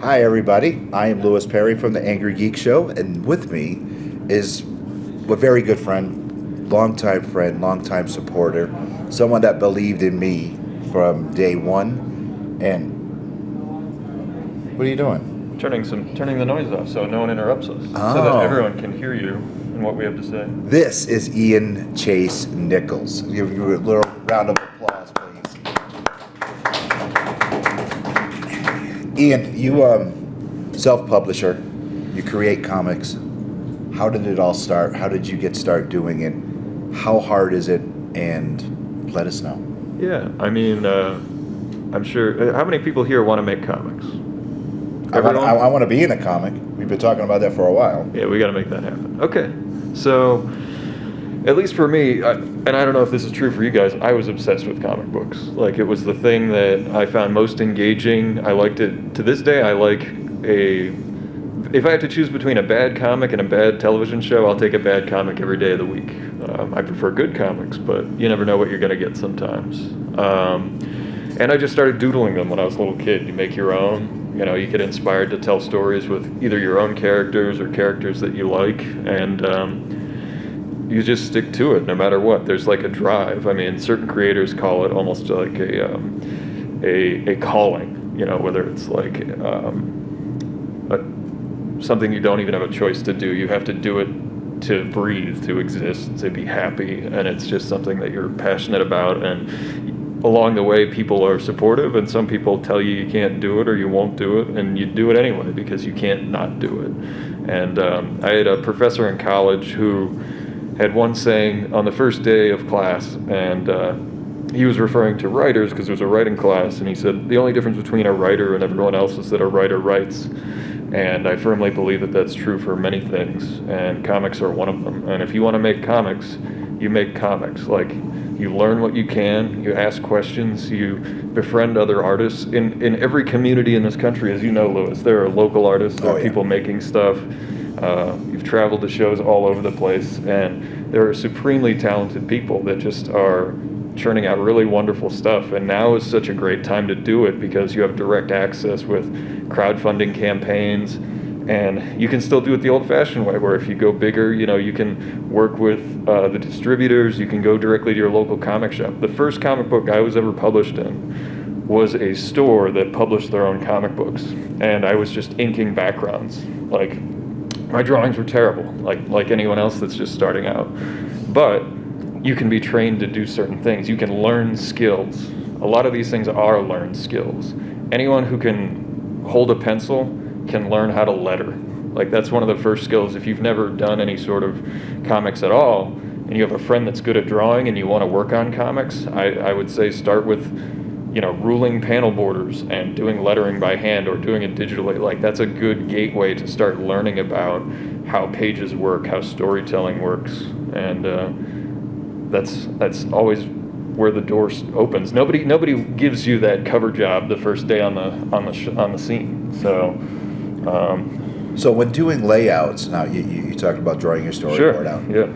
Hi, everybody. I am Louis Perry from the Angrygeeks Show, and with me is a very good friend, longtime supporter, someone that believed in me from day one. And what are you doing? Turning the noise off so no one interrupts us, so that everyone can hear you and what we have to say. This is Ian Chase Nichols. Give you a little round of applause, please. Ian, you self-publisher, you create comics. How did it all start? How did you start doing it? How hard is it? And let us know. Yeah, I mean, I'm sure. How many people here want to make comics? I want to be in a comic. We've been talking about that for a while. Yeah, we got to make that happen. Okay, so at least for me, and I don't know if this is true for you guys, I was obsessed with comic books. Like, it was the thing that I found most engaging. I liked it. To this day, I like if I have to choose between a bad comic and a bad television show, I'll take a bad comic every day of the week. I prefer good comics, but you never know what you're going to get sometimes. And I just started doodling them when I was a little kid. You make your own. You know, you get inspired to tell stories with either your own characters or characters that you like, and you just stick to it no matter what. There's like a drive. I mean, certain creators call it almost like a calling. You know, whether it's like something you don't even have a choice to do. You have to do it to breathe, to exist, to be happy, and it's just something that you're passionate about. And along the way, people are supportive, and some people tell you you can't do it or you won't do it, and you do it anyway because you can't not do it. And I had a professor in college who had one saying on the first day of class, and he was referring to writers because it was a writing class, and he said, the only difference between a writer and everyone else is that a writer writes. And I firmly believe that that's true for many things, and comics are one of them. And if you want to make comics, you make comics. Like, you learn what you can, you ask questions, you befriend other artists. In every community in this country, as you know, Louis, there are local artists, there are people making stuff. You've traveled to shows all over the place, and there are supremely talented people that just are churning out really wonderful stuff. And now is such a great time to do it because you have direct access with crowdfunding campaigns, and you can still do it the old-fashioned way, where if you go bigger, you know, you can work with the distributors, you can go directly to your local comic shop. The first comic book I was ever published in was a store that published their own comic books, and I was just inking backgrounds. Like, my drawings were terrible, like anyone else that's just starting out. But you can be trained to do certain things. You can learn skills. A lot of these things are learned skills. Anyone who can hold a pencil can learn how to letter. Like, that's one of the first skills. If you've never done any sort of comics at all, and you have a friend that's good at drawing and you want to work on comics, I would say start with, you know, ruling panel borders and doing lettering by hand or doing it digitally. Like, that's a good gateway to start learning about how pages work, how storytelling works, and that's always where the door opens. Nobody gives you that cover job the first day on the scene. So when doing layouts, now you talked about drawing your storyboard out. Yeah.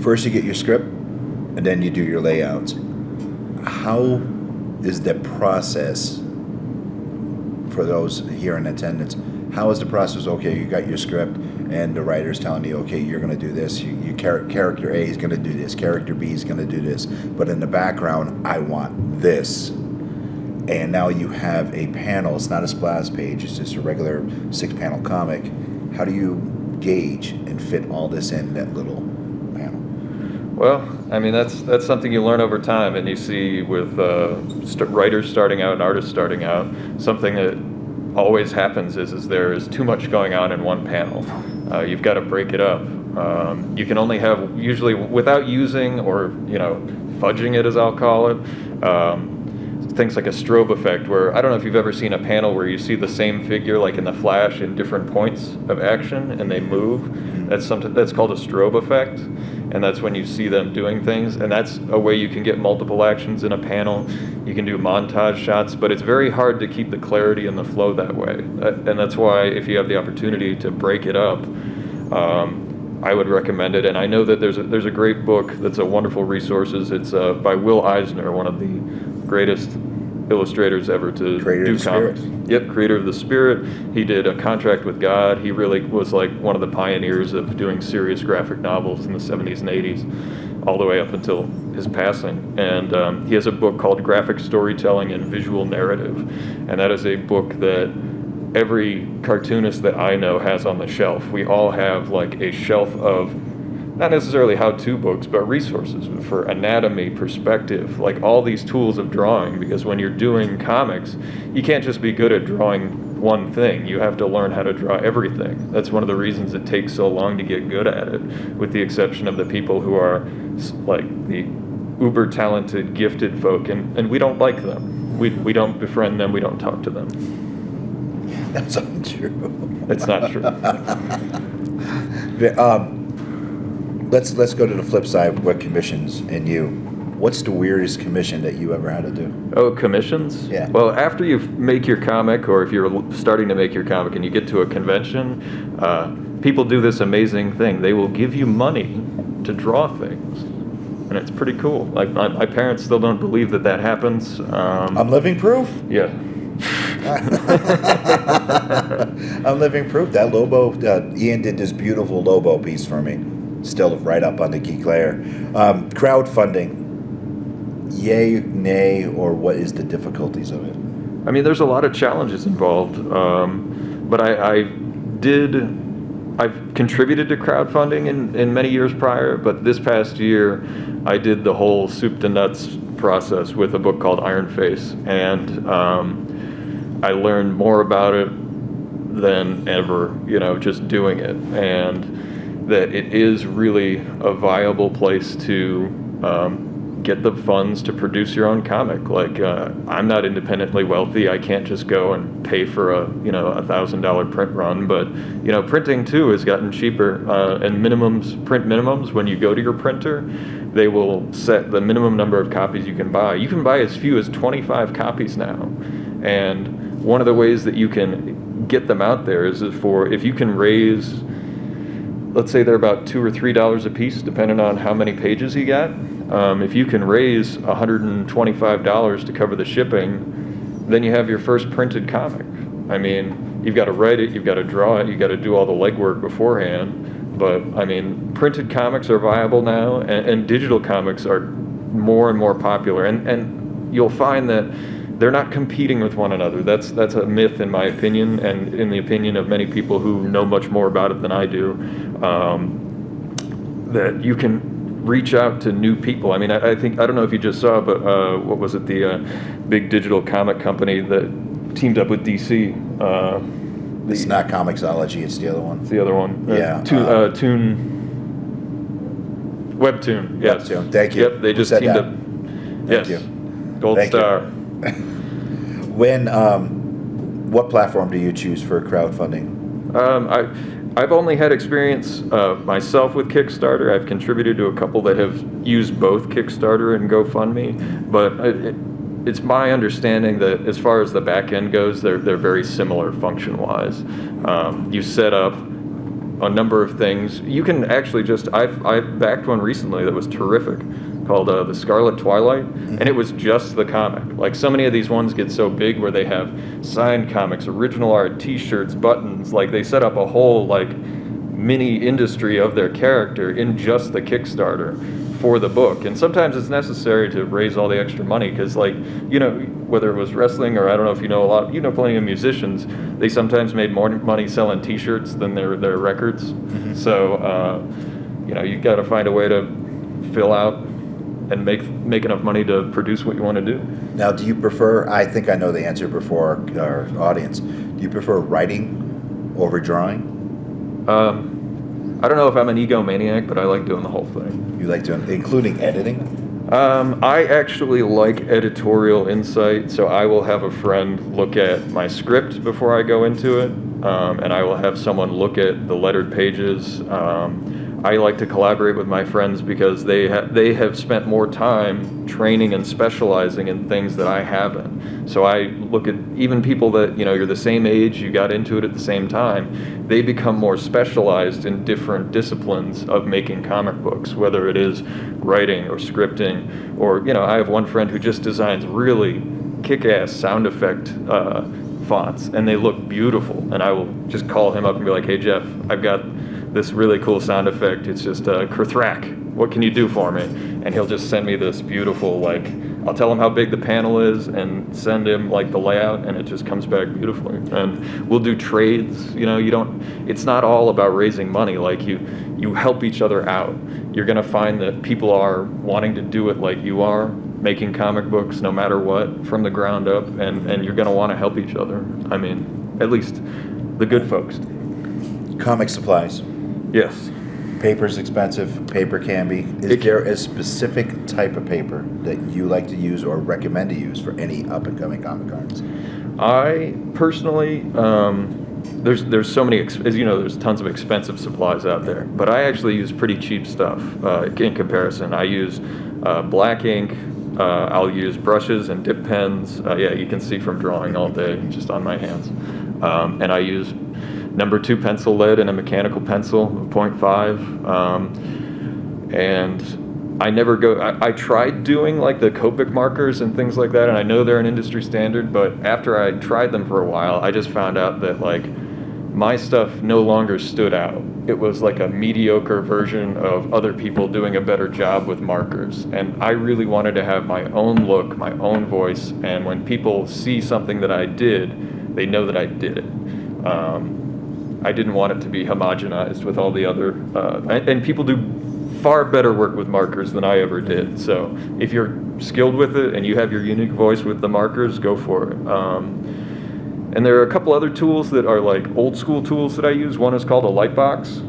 First you get your script, and then you do your layouts. How is the process for those here in attendance? How is the process? Okay, you got your script, and the writer's telling you, okay, you're going to do this. Character A is going to do this. Character B is going to do this. But in the background, I want this. And now you have a panel. It's not a splash page. It's just a regular 6-panel comic. How do you gauge and fit all this in that little panel? Well, I mean, that's something you learn over time, and you see with writers starting out and artists starting out, something that always happens is there is too much going on in one panel. You've got to break it up. You can only have, usually without using or, you know, fudging it, as I'll call it, things like a strobe effect, where I don't know if you've ever seen a panel where you see the same figure like in the Flash in different points of action and they move. That's called a strobe effect, and that's when you see them doing things, and that's a way you can get multiple actions in a panel. You can do montage shots, but it's very hard to keep the clarity and the flow that way, and that's why if you have the opportunity to break it up, I would recommend it. And I know that there's a great book that's a wonderful resource. It's by Will Eisner, one of the greatest illustrators ever to Creator do of the comics. Spirit. Yep, Creator of the Spirit. He did A Contract with God. He really was like one of the pioneers of doing serious graphic novels in the 70s and 80s, all the way up until his passing. And he has a book called Graphic Storytelling and Visual Narrative, and that is a book that every cartoonist that I know has on the shelf. We all have like a shelf of not necessarily how-to books, but resources for anatomy, perspective, like all these tools of drawing, because when you're doing comics, you can't just be good at drawing one thing. You have to learn how to draw everything. That's one of the reasons it takes so long to get good at it, with the exception of the people who are like the uber-talented, gifted folk, and we don't like them. We don't befriend them, we don't talk to them. That's untrue. It's not true. Let's go to the flip side. What commissions and you? What's the weirdest commission that you ever had to do? Oh, commissions? Yeah. Well, after you make your comic, or if you're starting to make your comic and you get to a convention, people do this amazing thing. They will give you money to draw things, and it's pretty cool. Like my parents still don't believe that happens. I'm living proof. Yeah. I'm living proof. That Lobo, Ian did this beautiful Lobo piece for me. Still right up on the geek layer. Crowdfunding, yay, nay, or what is the difficulties of it? I mean, there's a lot of challenges involved, but I've contributed to crowdfunding in many years prior, but this past year I did the whole soup to nuts process with a book called IRONFACE, and I learned more about it than ever, just doing it, and that it is really a viable place to get the funds to produce your own comic. Like, I'm not independently wealthy. I can't just go and pay for a $1,000 print run, but printing too has gotten cheaper, and print minimums, when you go to your printer, they will set the minimum number of copies you can buy. You can buy as few as 25 copies now, and one of the ways that you can get them out there is if you can raise, let's say they're about $2 or $3 a piece, depending on how many pages you got. If you can raise $125 to cover the shipping, then you have your first printed comic. I mean, you've got to write it, you've got to draw it, you've got to do all the legwork beforehand. But I mean, printed comics are viable now, and digital comics are more and more popular. And you'll find that they're not competing with one another. That's a myth, in my opinion, and in the opinion of many people who know much more about it than I do. That you can reach out to new people. I mean, I don't know if you just saw, but what was it? The big digital comic company that teamed up with DC. It's not Comixology. It's the other one. It's the other one. Yeah. Webtoon. Yes. Webtoon. Thank you. Yep. They just teamed up. Thank you. Gold Thank star. What platform do you choose for crowdfunding? I've only had experience myself with Kickstarter. I've contributed to a couple that have used both Kickstarter and GoFundMe, but it's my understanding that as far as the back end goes, they're very similar function-wise. You set up a number of things. You can actually I've backed one recently that was terrific, called The Scarlet Twilight, and it was just the comic. Like, so many of these ones get so big where they have signed comics, original art, t-shirts, buttons. Like, they set up a whole mini industry of their character in just the Kickstarter for the book. And sometimes it's necessary to raise all the extra money because, whether it was wrestling or I don't know if you know plenty of musicians, they sometimes made more money selling t-shirts than their records. Mm-hmm. So, you got to find a way to fill out and make enough money to produce what you want to do. Now, do you prefer, I think I know the answer before our audience, do you prefer writing over drawing? I don't know if I'm an egomaniac, but I like doing the whole thing. You like doing, including editing? I actually like editorial insight, so I will have a friend look at my script before I go into it, and I will have someone look at the lettered pages. I like to collaborate with my friends because they have spent more time training and specializing in things that I haven't. So I look at even people that, you're the same age, you got into it at the same time, they become more specialized in different disciplines of making comic books, whether it is writing or scripting or, I have one friend who just designs really kick-ass sound effect fonts, and they look beautiful. And I will just call him up and be like, "Hey Jeff, I've got this really cool sound effect. It's just Kerthrak. What can you do for me?" And he'll just send me this beautiful, like, I'll tell him how big the panel is and send him like the layout, and it just comes back beautifully. And we'll do trades. You know, it's not all about raising money. Like you help each other out. You're gonna find that people are wanting to do it like you are, making comic books no matter what from the ground up, and you're gonna want to help each other. I mean, at least the good folks. Comic supplies. Yes. Paper's expensive. Paper can be. Is there a specific type of paper that you like to use or recommend to use for any up-and-coming comic artists? I personally, there's so many, as you know, there's tons of expensive supplies out there, but I actually use pretty cheap stuff in comparison. I use black ink. I'll use brushes and dip pens. Yeah, you can see from drawing all day just on my hands. And I use number 2 pencil lead and a mechanical pencil, 0.5. And I never I tried doing like the Copic markers and things like that, and I know they're an industry standard, but after I tried them for a while, I just found out that like my stuff no longer stood out. It was like a mediocre version of other people doing a better job with markers. And I really wanted to have my own look, my own voice, and when people see something that I did, they know that I did it. I didn't want it to be homogenized with all the other, and people do far better work with markers than I ever did. So if you're skilled with it and you have your unique voice with the markers, go for it. And there are a couple other tools that are like old school tools that I use. One is called a Lightbox,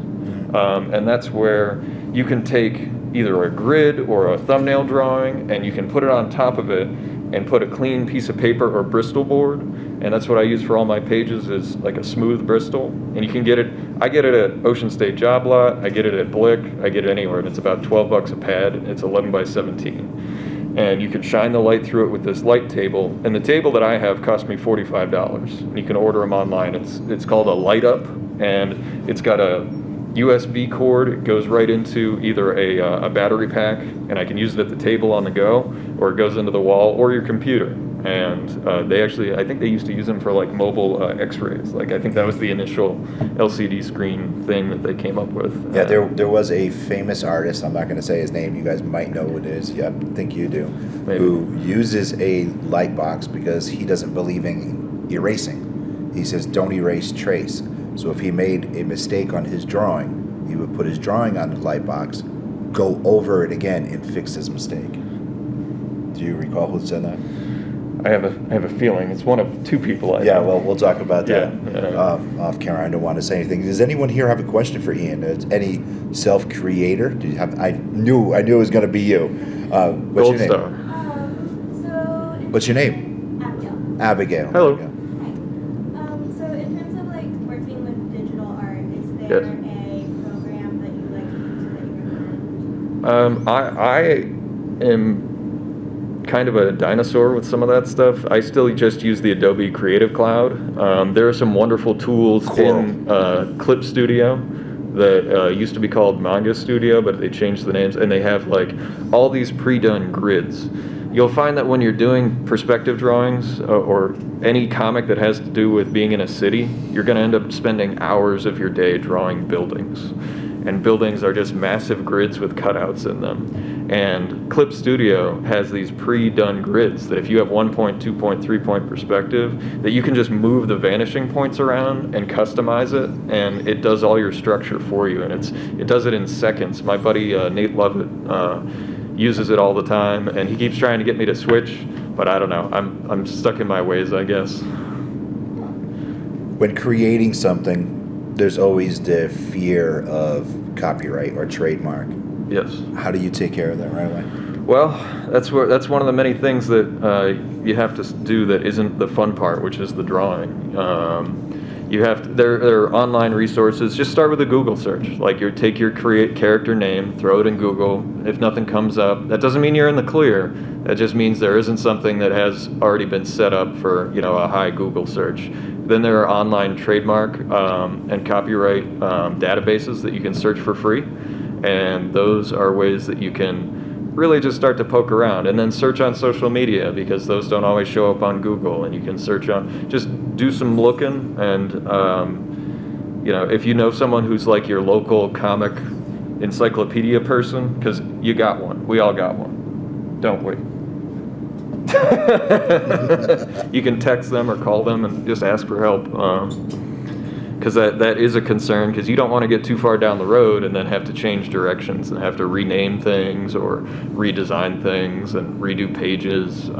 and that's where you can take either a grid or a thumbnail drawing and you can put it on top of it and put a clean piece of paper or Bristol board, and that's what I use for all my pages, is like a smooth Bristol. And you can get it, I get it at Ocean State Job Lot, I get it at Blick, I get it anywhere, and it's about $12 a pad. It's 11 by 17. And you can shine the light through it with this light table, and the table that I have cost me $45. And you can order them online. It's called a Light Up, and it's got a USB cord. It goes right into either a battery pack, and I can use it at the table on the go, or it goes into the wall or your computer. And they actually, I think they used to use them for like mobile x-rays. Like I think that was the initial LCD screen thing that they came up with. Yeah, there was a famous artist, I'm not going to say his name, you guys might know who it is, yeah, I think you do, maybe, who uses a light box because he doesn't believe in erasing. He says don't erase, trace. So if he made a mistake on his drawing, he would put his drawing on the light box, go over it again, and fix his mistake. Do you recall who said that? I have a feeling it's one of two people. I well, we'll talk about that Yeah. Off camera. I don't want to say anything. Does anyone here have a question for Ian? Any self-creator? Do you have? I knew it was going to be you. What's Gold your name? Star. What's your name? Abigail. Hello. Abigail. So in terms of like working with digital art, is there Yes. a program that you like to use or that you recommend? I am kind of a dinosaur with some of that stuff. I still just use the Adobe Creative Cloud. There are some wonderful tools in Clip Studio that used to be called Manga Studio, but they changed the names, and they have like all these pre-done grids. You'll find that when you're doing perspective drawings or any comic that has to do with being in a city, you're going to end up spending hours of your day drawing buildings. And buildings are just massive grids with cutouts in them. And Clip Studio has these pre-done grids that if you have 1 point, 2 point, 3 point perspective, that you can just move the vanishing points around and customize it, and it does all your structure for you. And it does it in seconds. My buddy Nate Lovett uses it all the time, and he keeps trying to get me to switch, but I don't know. I'm stuck in my ways, I guess. When creating something, there's always the fear of copyright or trademark. Yes. How do you take care of that right away? Well, that's one of the many things that you have to do that isn't the fun part, which is the drawing. You have to, there are online resources. Just start with a Google search. Like take your character name, throw it in Google. If nothing comes up, that doesn't mean you're in the clear. That just means there isn't something that has already been set up for a high Google search. Then there are online trademark and copyright databases that you can search for free, and those are ways that you can really just start to poke around, and then search on social media, because those don't always show up on Google, and you can search on, just do some looking, and if you know someone who's like your local comic encyclopedia person, because you got one, we all got one, don't we? You can text them or call them and just ask for help, because that is a concern, because you don't want to get too far down the road and then have to change directions and have to rename things or redesign things and redo pages,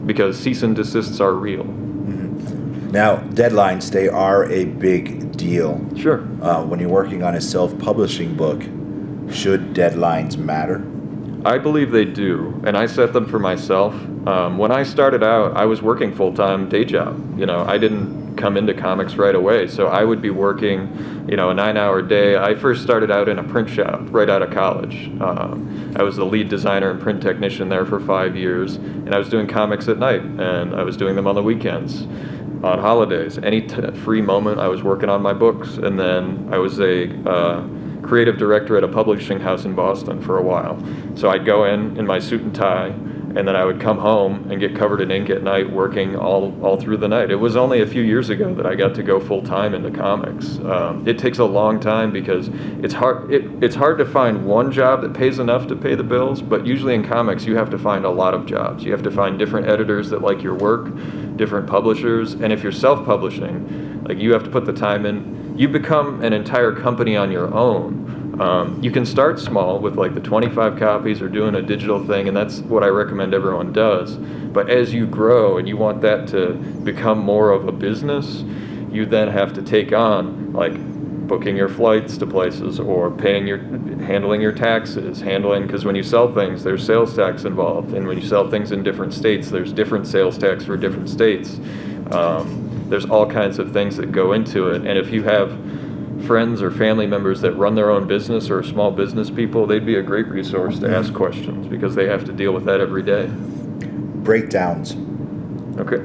because cease and desists are real. Mm-hmm. Now, deadlines, they are a big deal. Sure. When you're working on a self-publishing book, should deadlines matter? I believe they do, and I set them for myself. When I started out, I was working full-time day job. I didn't come into comics right away, so I would be working, a 9-hour day. I first started out in a print shop right out of college. I was the lead designer and print technician there for 5 years, and I was doing comics at night, and I was doing them on the weekends, on holidays. Any free moment, I was working on my books, and then I was a creative director at a publishing house in Boston for a while. So I'd go in my suit and tie, and then I would come home and get covered in ink at night, working all through the night. It was only a few years ago that I got to go full time into comics. It takes a long time, because it's hard to find one job that pays enough to pay the bills, but usually in comics you have to find a lot of jobs. You have to find different editors that like your work, different publishers, and if you're self-publishing, like, you have to put the time in. You become an entire company on your own. You can start small with like the 25 copies or doing a digital thing, and that's what I recommend everyone does. But as you grow and you want that to become more of a business, you then have to take on like booking your flights to places, or handling your taxes, because when you sell things, there's sales tax involved, and when you sell things in different states, there's different sales tax for different states. There's all kinds of things that go into it, and if you have friends or family members that run their own business or small business people, they'd be a great resource to ask questions, because they have to deal with that every day. Breakdowns. Okay.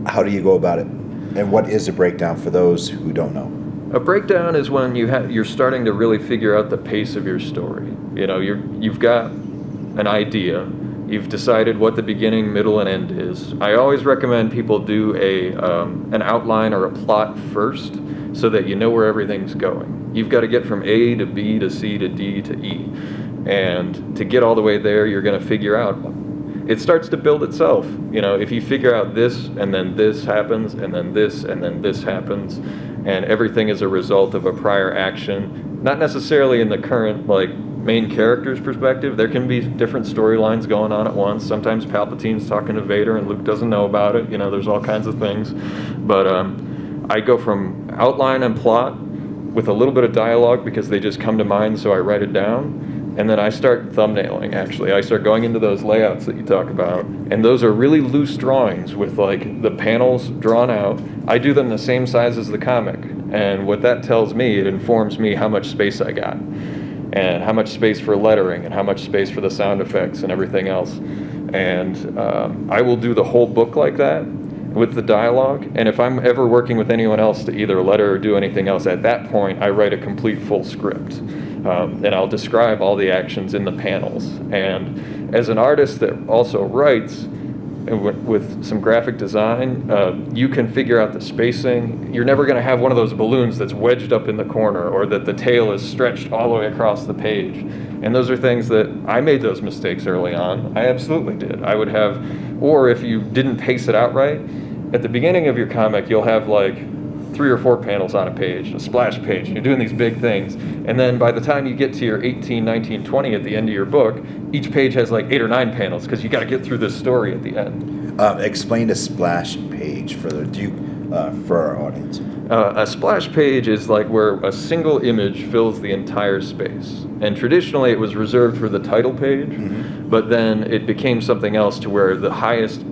How do you go about it? And what is a breakdown for those who don't know? A breakdown is when you're starting to really figure out the pace of your story. You've got an idea. You've decided what the beginning, middle, and end is. I always recommend people do an outline or a plot first, so that you know where everything's going. You've got to get from A to B to C to D to E. And to get all the way there, you're going to figure out, it starts to build itself. If you figure out this, and then this happens, and then this, and then this happens, and everything is a result of a prior action, not necessarily in the current, main character's perspective. There can be different storylines going on at once. Sometimes Palpatine's talking to Vader and Luke doesn't know about it. There's all kinds of things. But I go from outline and plot with a little bit of dialogue, because they just come to mind, so I write it down. And then I start thumbnailing, actually. I start going into those layouts that you talk about. And those are really loose drawings with the panels drawn out. I do them the same size as the comic. And what that tells me, it informs me how much space I got, and how much space for lettering, and how much space for the sound effects and everything else. And I will do the whole book like that, with the dialogue. And if I'm ever working with anyone else to either letter or do anything else, at that point I write a complete full script, and I'll describe all the actions in the panels. And as an artist that also writes with some graphic design, you can figure out the spacing. You're never going to have one of those balloons that's wedged up in the corner, or that the tail is stretched all the way across the page. And those are things that I made those mistakes early on. I absolutely did. I would have, or if you didn't pace it out right, at the beginning of your comic, you'll have 3 or 4 panels on a page, a splash page. You're doing these big things. And then by the time you get to your 18, 19, 20 at the end of your book, each page has 8 or 9 panels, because you got to get through this story at the end. Explain a splash page for our audience. A splash page is where a single image fills the entire space. And traditionally it was reserved for the title page, mm-hmm. but then it became something else, to where the highest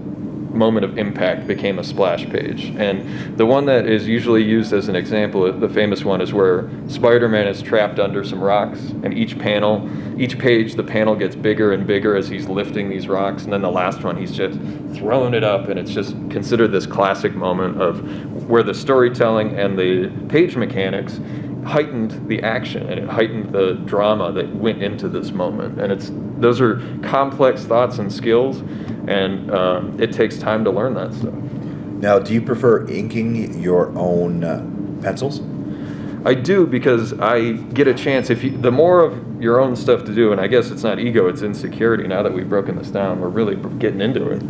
moment of impact became a splash page. And the one that is usually used as an example, the famous one, is where Spider-Man is trapped under some rocks, and each page, the panel gets bigger and bigger as he's lifting these rocks, and then the last one, he's just throwing it up, and it's just considered this classic moment of where the storytelling and the page mechanics heightened the action and it heightened the drama that went into this moment. And those are complex thoughts and skills, and it takes time to learn that stuff. Now, do you prefer inking your own pencils? I do, because I get a chance, the more of your own stuff to do, and I guess it's not ego, it's insecurity. Now that we've broken this down, we're really getting into it.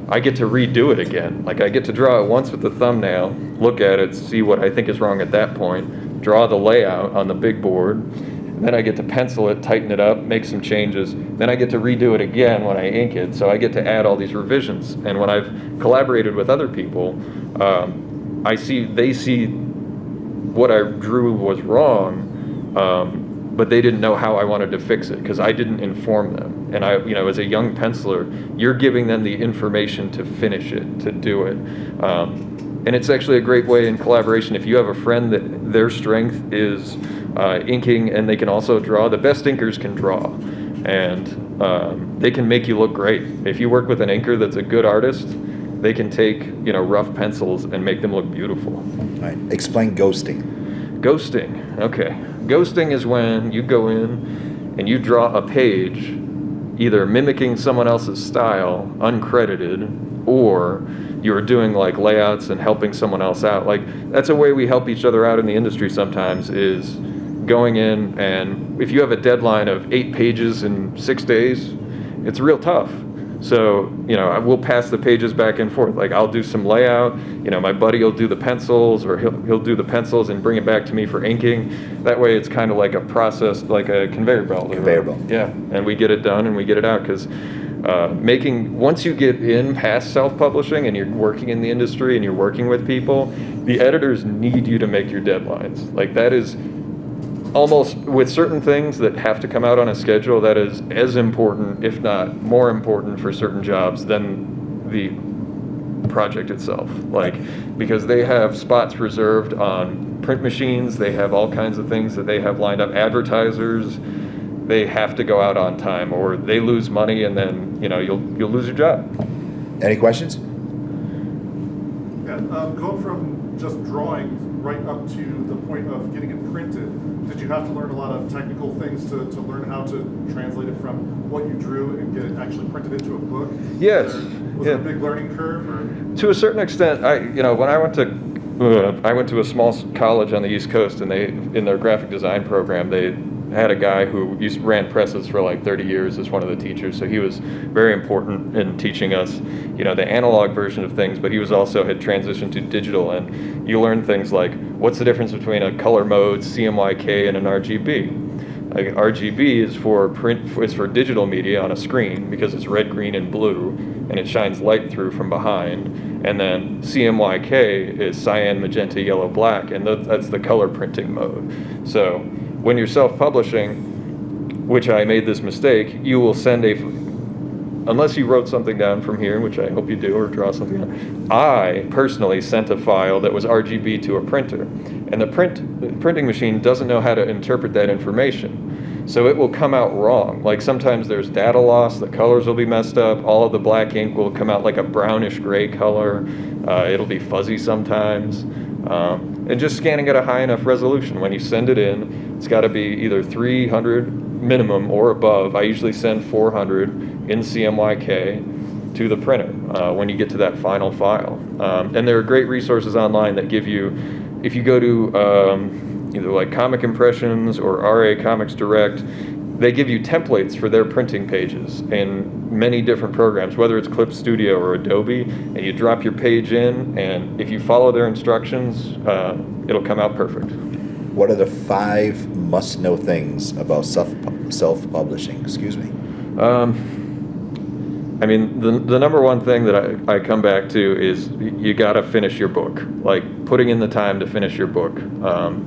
I get to redo it again. Like, I get to draw it once with the thumbnail, look at it, see what I think is wrong at that point, draw the layout on the big board, then I get to pencil it, tighten it up, make some changes, then I get to redo it again when I ink it, so I get to add all these revisions. And when I've collaborated with other people, they see what I drew was wrong, but they didn't know how I wanted to fix it because I didn't inform them. And as a young penciler, you're giving them the information to finish it, to do it. And it's actually a great way in collaboration. If you have a friend that their strength is inking and they can also draw, the best inkers can draw. And they can make you look great. If you work with an inker that's a good artist, they can take rough pencils and make them look beautiful. All right. Explain ghosting. Ghosting. Okay. Ghosting is when you go in and you draw a page either mimicking someone else's style, uncredited, or you're doing like layouts and helping someone else out. Like, that's a way we help each other out in the industry sometimes, is going in, and if you have a deadline of 8 pages in 6 days, it's real tough. So, we'll pass the pages back and forth. Like, I'll do some layout, my buddy will do the pencils, or he'll do the pencils and bring it back to me for inking. That way it's kind of like a process, like a conveyor belt. Conveyor belt. Yeah, and we get it done and we get it out, because once you get in past self-publishing and you're working in the industry and you're working with people, the editors need you to make your deadlines. Like, that is almost, with certain things that have to come out on a schedule, that is as important, if not more important, for certain jobs than the project itself. Like, because they have spots reserved on print machines, they have all kinds of things that they have lined up. Advertisers, they have to go out on time, or they lose money, and then you'll lose your job. Any questions? Yeah, going from just drawing right up to the point of getting it printed, did you have to learn a lot of technical things to learn how to translate it from what you drew and get it actually printed into a book? Yes. Was it a big learning curve? Or? To a certain extent, when I went to a small college on the East Coast, and in their graphic design program, they had a guy who ran presses for like 30 years as one of the teachers. So he was very important in teaching us, the analog version of things, but he also had transitioned to digital, and you learn things like, what's the difference between a color mode, CMYK, and an RGB? Like, RGB is for digital media on a screen, because it's red, green, and blue, and it shines light through from behind. And then CMYK is cyan, magenta, yellow, black, and that's the color printing mode. So when you're self-publishing, which I made this mistake, you will send unless you wrote something down from here, which I hope you do, or draw something down. I personally sent a file that was RGB to a printer, and the printing machine doesn't know how to interpret that information. So it will come out wrong. Like, sometimes there's data loss, the colors will be messed up, all of the black ink will come out like a brownish gray color, it'll be fuzzy sometimes. And just scanning at a high enough resolution. When you send it in, it's got to be either 300 minimum or above. I usually send 400 in CMYK to the printer when you get to that final file. And there are great resources online that give you, if you go to either like Comic Impressions or RA Comics Direct, they give you templates for their printing pages in many different programs, whether it's Clip Studio or Adobe, and you drop your page in, and if you follow their instructions, it'll come out perfect. What are the 5 must-know things about self-publishing? Excuse me. The number one thing that I come back to is you got to finish your book. Like, putting in the time to finish your book.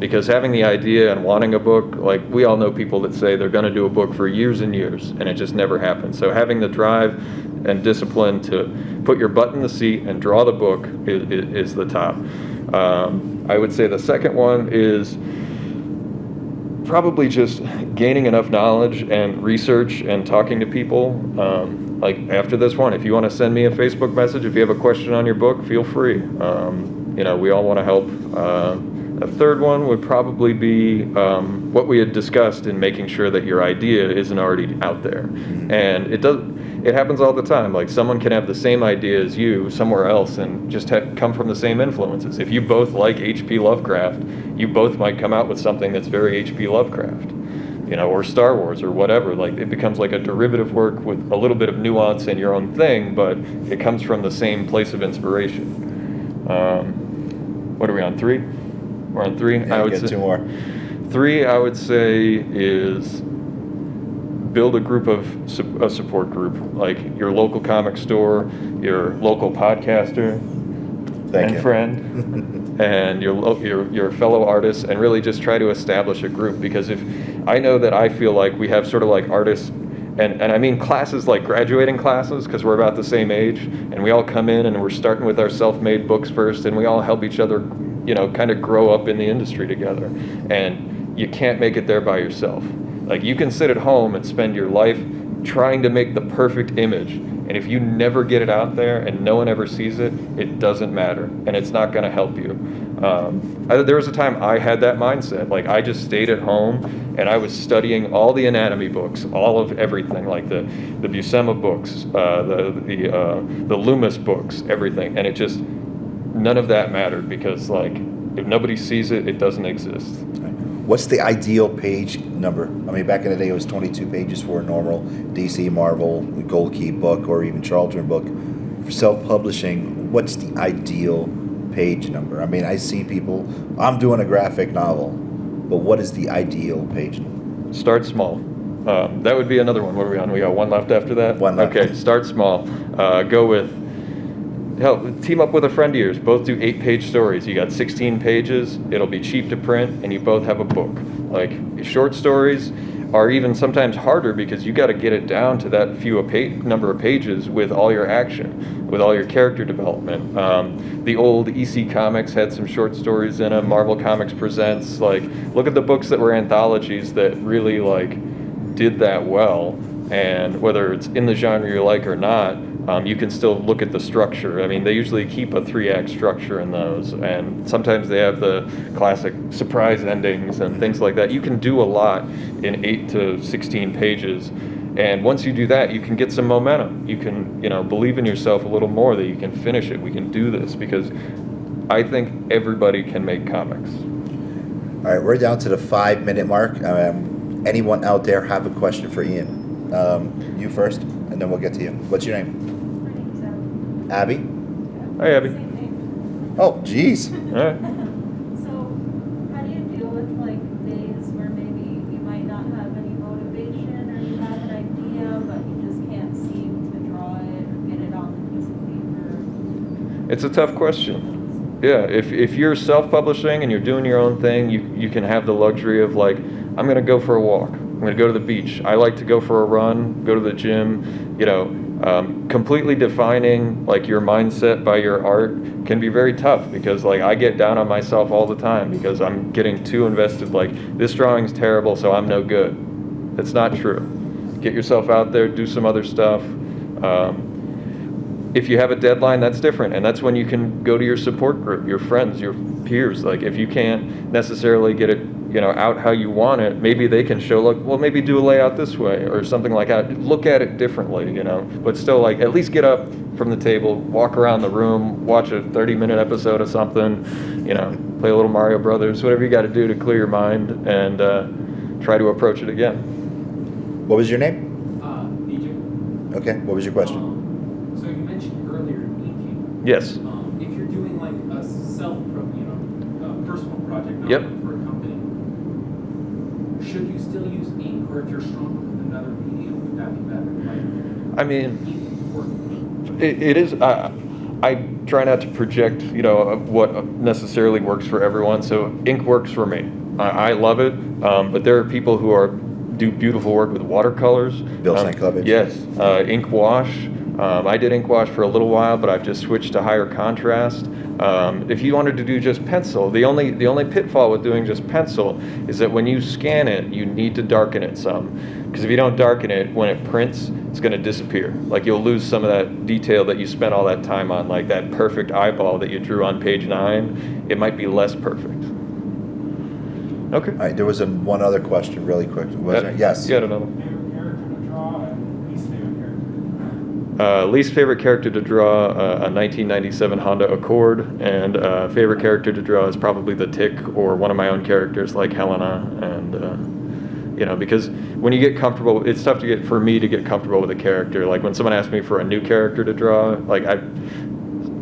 Because having the idea and wanting a book, like, we all know people that say they're going to do a book for years and years, and it just never happens. So having the drive and discipline to put your butt in the seat and draw the book is the top. I would say the second one is probably just gaining enough knowledge and research and talking to people. Like, after this one, if you want to send me a Facebook message, if you have a question on your book, feel free. We all want to help A third one would probably be what we had discussed in making sure that your idea isn't already out there. And it happens all the time. Like someone can have the same idea as you somewhere else and just come from the same influences. If you both like H.P. Lovecraft, you both might come out with something that's very H.P. Lovecraft, or Star Wars or whatever. Like it becomes like a derivative work with a little bit of nuance in your own thing, but it comes from the same place of inspiration. What are we on, 3? We're on 3. Yeah, I would get say 2 more. 3, I would say, is build a group of a support group, like your local comic store, your local podcaster and friend, and your fellow artists, and really just try to establish a group. Because if I know that I feel like we have sort of like artists, and I mean classes like graduating classes, because we're about the same age, and we all come in and we're starting with our self-made books first, and we all help each other, kind of grow up in the industry together. And you can't make it there by yourself. Like you can sit at home and spend your life trying to make the perfect image, and if you never get it out there and no one ever sees it, it doesn't matter, and it's not going to help you. There was a time I had that mindset. Like I just stayed at home and I was studying all the anatomy books, all of everything, like the Buscema books, the Loomis books, everything, and it just none of that mattered, because like if nobody sees it, it doesn't exist. What's the ideal page number? I mean, back in the day, it was 22 pages for a normal DC, Marvel, Gold Key book, or even Charlton book. For self-publishing, what's the ideal page number? I mean, I see people, I'm doing a graphic novel, but what is the ideal page number? Start small. That would be another one. What are we on? We got 1 left after that? 1 left. Okay, start small. Go with, team up with a friend of yours. Both do 8-page stories. You got 16 pages. It'll be cheap to print, and you both have a book. Like short stories are even sometimes harder, because you got to get it down to that number of pages with all your action, with all your character development. The old EC Comics had some short stories in them. Marvel Comics Presents. Like, look at the books that were anthologies that really did that well. And whether it's in the genre you like or not, you can still look at the structure. I mean, they usually keep a 3-act structure in those, and sometimes they have the classic surprise endings and things like that. You can do a lot in 8 to 16 pages, and once you do that, you can get some momentum. You can, believe in yourself a little more that you can finish it. We can do this, because I think everybody can make comics. All right, we're down to the 5-minute mark. Anyone out there have a question for Ian? You first, and then we'll get to you. What's your name? My name's Abby? Hi, Abby. Same name. Oh, geez. All right. So, how do you deal with days where maybe you might not have any motivation, or you have an idea but you just can't seem to draw it or get it on the piece of paper? It's a tough question. Yeah, if you're self-publishing and you're doing your own thing, you can have the luxury of I'm going to go for a walk. I'm going to go to the beach. I like to go for a run, go to the gym. Completely defining your mindset by your art can be very tough, because I get down on myself all the time because I'm getting too invested. This drawing's terrible, so I'm no good. It's not true. Get yourself out there, do some other stuff. If you have a deadline, that's different, and that's when you can go to your support group, your friends, your peers. If you can't necessarily get it out how you want it, maybe they can show maybe do a layout this way or something like that. Look at it differently, but still at least get up from the table, walk around the room, watch a 30-minute episode of something, play a little Mario Brothers, whatever you got to do to clear your mind, and try to approach it again. What was your name? DJ. Okay, what was your question? So you mentioned earlier inking. Yes. If you're doing a personal project, not Yep. for a company, should you still use ink, or if you're stronger with another medium, would that be better? I mean, ink is important. it is. I try not to project, what necessarily works for everyone. So ink works for me. I love it, but there are people who do beautiful work with watercolors. Bill St. Cleavage. Yes, ink wash. I did ink wash for a little while, but I've just switched to higher contrast. If you wanted to do just pencil, the only pitfall with doing just pencil is that when you scan it, you need to darken it some. Because if you don't darken it, when it prints, it's going to disappear. You'll lose some of that detail that you spent all that time on, that perfect eyeball that you drew on page 9. It might be less perfect. Okay. All right, there was one other question, really quick. Was there? Yes. You had another. Favorite character to draw and least favorite character? Least favorite character to draw, a 1997 Honda Accord, and favorite character to draw is probably the Tick or one of my own characters like Hellena, and because when you get comfortable, it's tough for me to get comfortable with a character. Like when someone asks me for a new character to draw,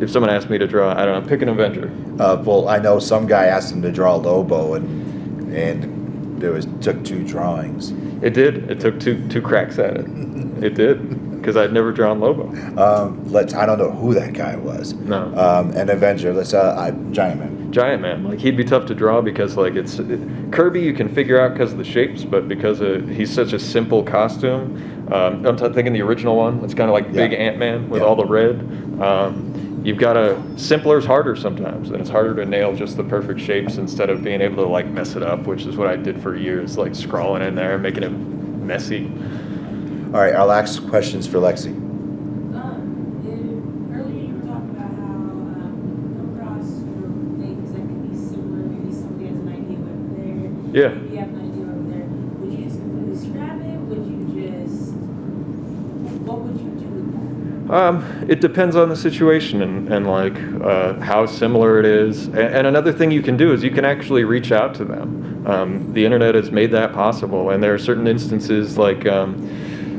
if someone asked me to draw, I don't know, pick an Avenger. Well, I know some guy asked him to draw Lobo, and took 2 drawings. It did. It took two cracks at it. It did, because I'd never drawn Lobo. I don't know who that guy was. No. An Avenger. Giant Man. Giant Man, like he'd be tough to draw because it's Kirby you can figure out because of the shapes, but because he's such a simple costume. I'm thinking the original one. It's kind of like Big Ant-Man with all the red. You've got simpler is harder sometimes, and it's harder to nail just the perfect shapes instead of being able to mess it up, which is what I did for years, scrawling in there, making it messy. All right, our last question's for Lexi. Earlier you were talking about how come across things that could be similar. Maybe somebody has an idea over there. Yeah. Maybe you have an idea over there. Would you just completely scrap it? What would you do with that? It depends on the situation and how similar it is. And another thing you can do is you can actually reach out to them. The internet has made that possible, and there are certain instances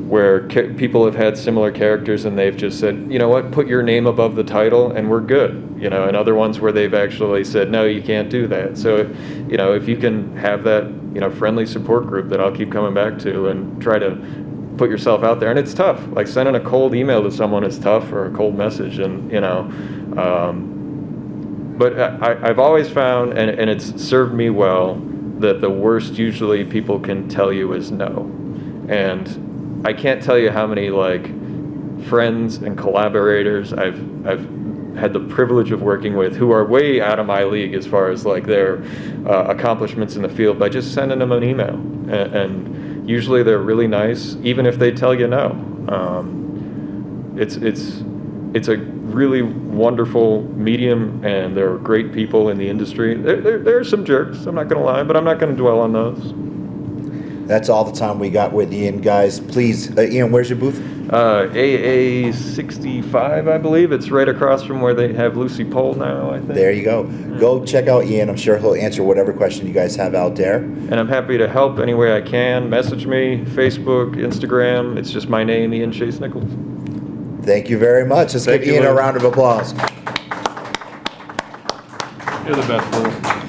where people have had similar characters and they've just said, you know what, put your name above the title and we're good. And other ones where they've actually said, no, you can't do that. So, if you can have that, friendly support group that I'll keep coming back to and try to put yourself out there. And it's tough. Sending a cold email to someone is tough, or a cold message, and but I've always found, and it's served me well, that the worst usually people can tell you is no. And I can't tell you how many friends and collaborators I've had the privilege of working with who are way out of my league as far as their accomplishments in the field by just sending them an email, and usually they're really nice, even if they tell you no. It's a really wonderful medium, and there are great people in the industry. There are some jerks, I'm not going to lie, but I'm not going to dwell on those. That's all the time we got with Ian, guys. Please, Ian, where's your booth? AA 65, I believe. It's right across from where they have Lucy Pole now, I think. There you go. Go check out Ian. I'm sure he'll answer whatever question you guys have out there. And I'm happy to help any way I can. Message me, Facebook, Instagram. It's just my name, Ian Chase Nichols. Thank you very much. Let's give Ian a round of applause. You're the best, Lou.